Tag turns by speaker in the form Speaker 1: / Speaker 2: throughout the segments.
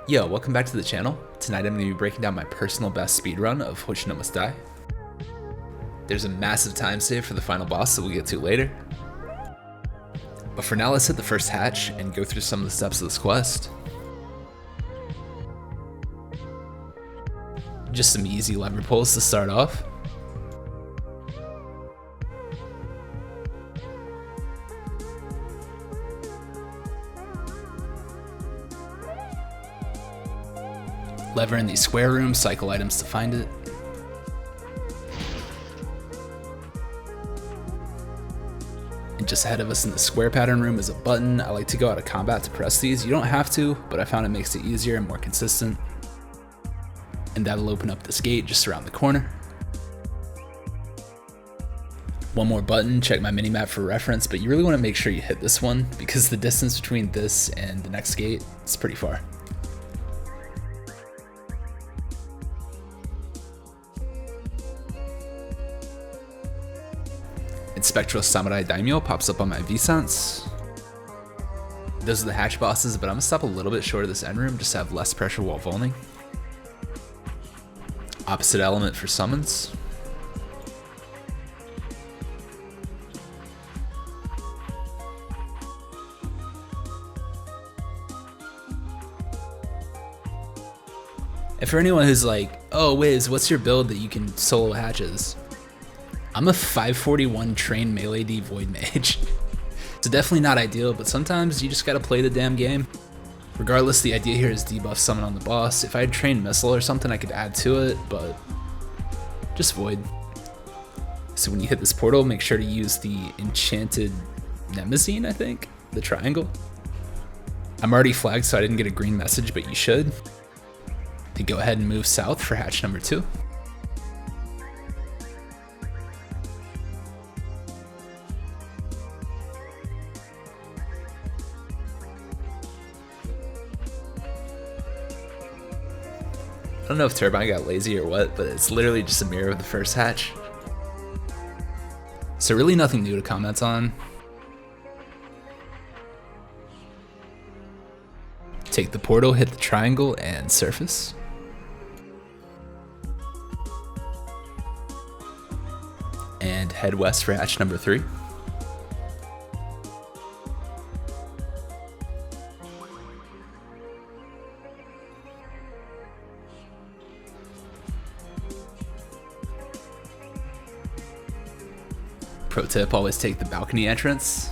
Speaker 1: Yo, welcome back to the channel. Tonight I'm going to be breaking down my personal best speedrun of Hoshino Must Die. There's a massive time save for the final boss that we'll get to later. But for now, let's hit the first hatch and go through some of the steps of this quest. Just some easy lever pulls to start off. Lever in the square room, cycle items to find it. And just ahead of us in the square pattern room is a button. I like to go out of combat to press these. You don't have to, but I found it makes it easier and more consistent. And that'll open up this gate just around the corner. One more button, check my minimap for reference, but you really want to make sure you hit this one because the distance between this and the next gate is pretty far. And Spectral Samurai Daimyo pops up on my V-Sense. Those are the hatch bosses, but I'm gonna stop a little bit short of this end room just to have less pressure while vaulting. Opposite element for summons. And for anyone who's like, oh Wiz, what's your build that you can solo hatches? I'm a 541 trained melee D Void Mage. It's definitely not ideal, but sometimes you just gotta play the damn game. Regardless, the idea here is debuff summon on the boss. If I had trained Missile or something, I could add to it, but just Void. So when you hit this portal, make sure to use the Enchanted Nemazine, I think? The triangle. I'm already flagged, so I didn't get a green message, but you should. Then go ahead and move south for hatch number 2. I don't know if Turbine got lazy or what, but it's literally just a mirror of the first hatch. So really nothing new to comment on. Take the portal, hit the triangle, and surface. And head west for hatch number 3. Pro tip, always take the balcony entrance.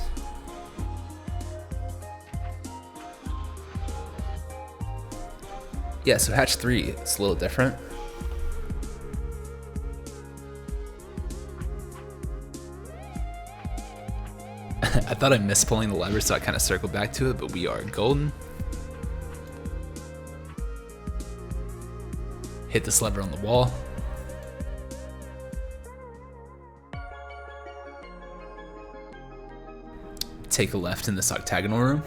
Speaker 1: Yeah, so hatch 3, it's a little different. I thought I missed pulling the lever, so I kind of circled back to it, but we are golden. Hit this lever on the wall. Take a left in this octagonal room.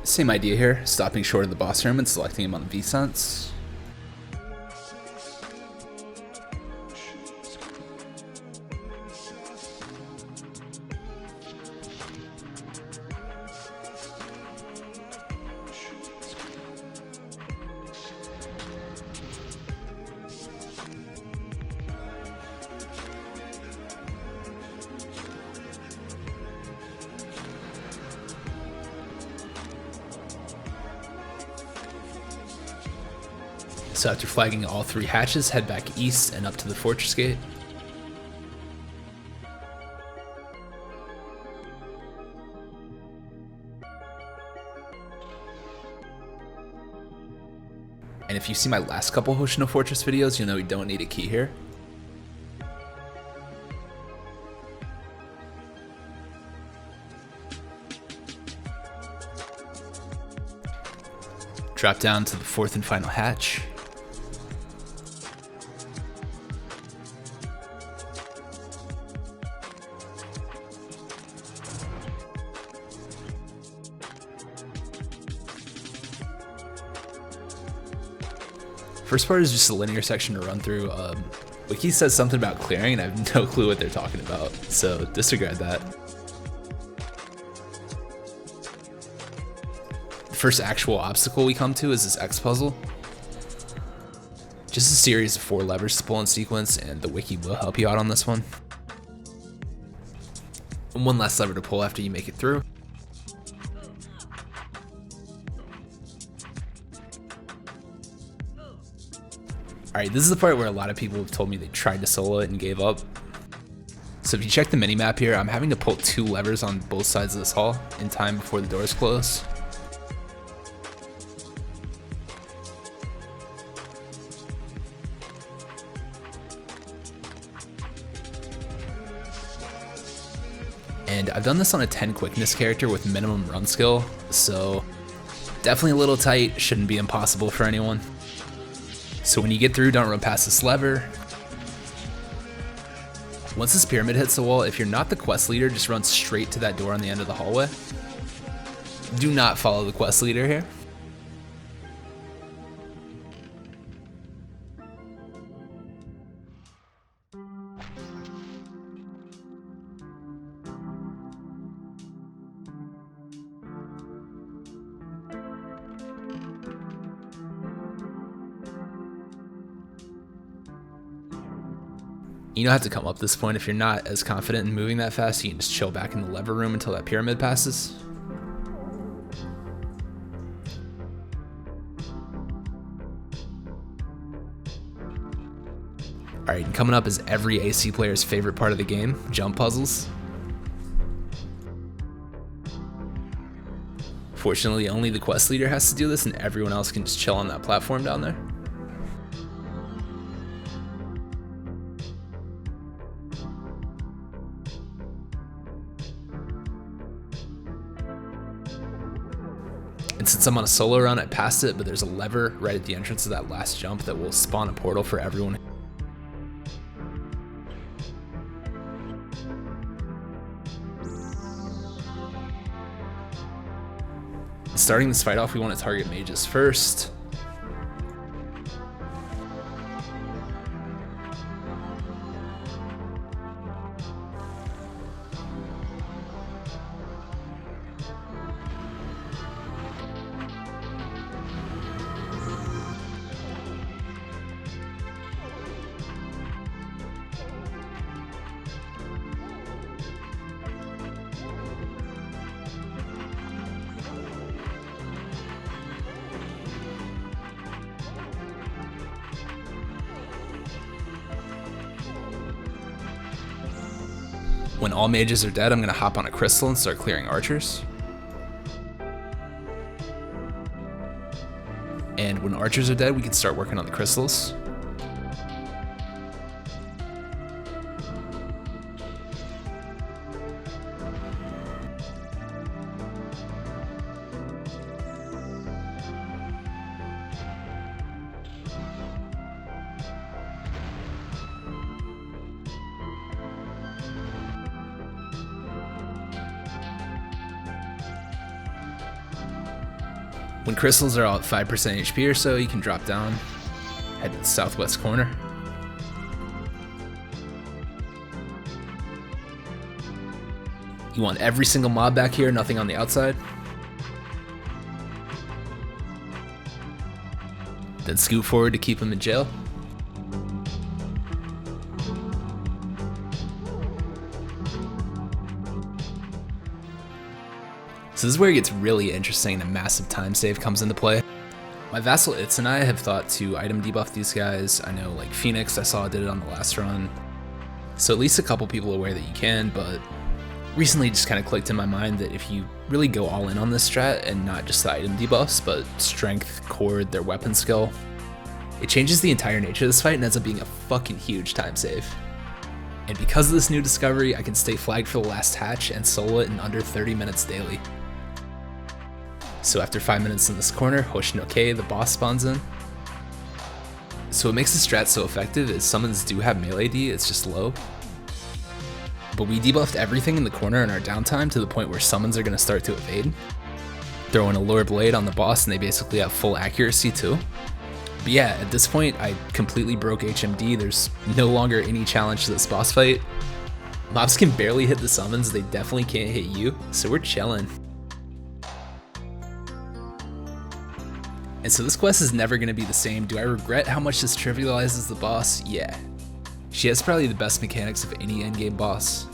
Speaker 1: Same idea here, stopping short of the boss room and selecting him on the V-Sense. So after flagging all 3 hatches, head back east and up to the fortress gate. And if you see my last couple Hoshino Fortress videos, you'll know we don't need a key here. Drop down to the 4th and final hatch. First part is just a linear section to run through. Wiki says something about clearing and I have no clue what they're talking about, so disregard that. The first actual obstacle we come to is this X puzzle. Just a series of 4 levers to pull in sequence, and the wiki will help you out on this one. And 1 last lever to pull after you make it through. Alright, this is the part where a lot of people have told me they tried to solo it and gave up. So if you check the minimap here, I'm having to pull 2 levers on both sides of this hall in time before the doors close. And I've done this on a 10 quickness character with minimum run skill, so definitely a little tight, shouldn't be impossible for anyone. So when you get through, don't run past this lever. Once this pyramid hits the wall, if you're not the quest leader, just run straight to that door on the end of the hallway. Do not follow the quest leader here. You don't have to come up this point if you're not as confident in moving that fast. You can just chill back in the lever room until that pyramid passes. Alright, and coming up is every AC player's favorite part of the game, jump puzzles. Fortunately, only the quest leader has to do this and everyone else can just chill on that platform down there. And since I'm on a solo run, I passed it, but there's a lever right at the entrance of that last jump that will spawn a portal for everyone. Starting this fight off, we want to target mages first. When all mages are dead, I'm going to hop on a crystal and start clearing archers. And when archers are dead, we can start working on the crystals. When crystals are all at 5% HP or so, you can drop down, head to the southwest corner. You want every single mob back here, nothing on the outside. Then scoot forward to keep them in jail. So this is where it gets really interesting and a massive time save comes into play. My vassal Itz and I have thought to item debuff these guys. I know like Phoenix, I saw did it on the last run. So at least a couple people are aware that you can, but recently it just kind of clicked in my mind that if you really go all in on this strat and not just the item debuffs, but strength, chord, their weapon skill, it changes the entire nature of this fight and ends up being a fucking huge time save. And because of this new discovery, I can stay flagged for the last hatch and solo it in under 30 minutes daily. So after 5 minutes in this corner, hoshino, the boss spawns in. So what makes the strat so effective is summons do have melee D, it's just low. But we debuffed everything in the corner in our downtime to the point where summons are going to start to evade. Throw in a lure blade on the boss and they basically have full accuracy too. But yeah, at this point, I completely broke HMD. There's no longer any challenge to this boss fight. Mobs can barely hit the summons, they definitely can't hit you, so we're chilling. And so this quest is never going to be the same. Do I regret how much this trivializes the boss? Yeah. She has probably the best mechanics of any endgame boss.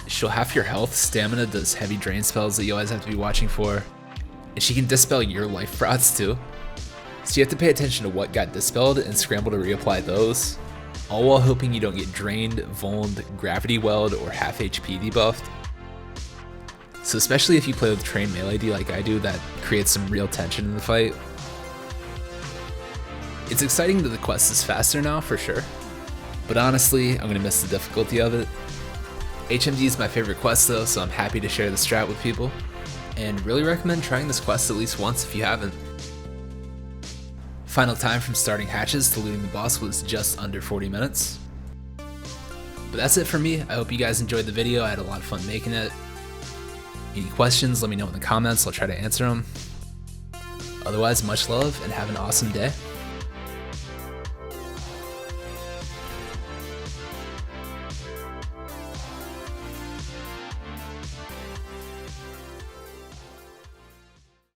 Speaker 1: She'll half your health, stamina does heavy drain spells that you always have to be watching for, and she can dispel your life frauds too. So you have to pay attention to what got dispelled and scramble to reapply those, all while hoping you don't get drained, vulned, gravity welled, or half HP debuffed. So especially if you play with trained melee D like I do, that creates some real tension in the fight. It's exciting that the quest is faster now, for sure, but honestly, I'm going to miss the difficulty of it. HMD is my favorite quest though, so I'm happy to share the strat with people, and really recommend trying this quest at least once if you haven't. Final time from starting hatches to looting the boss was just under 40 minutes. But that's it for me. I hope you guys enjoyed the video. I had a lot of fun making it. Any questions, let me know in the comments. I'll try to answer them. Otherwise, much love and have an awesome day.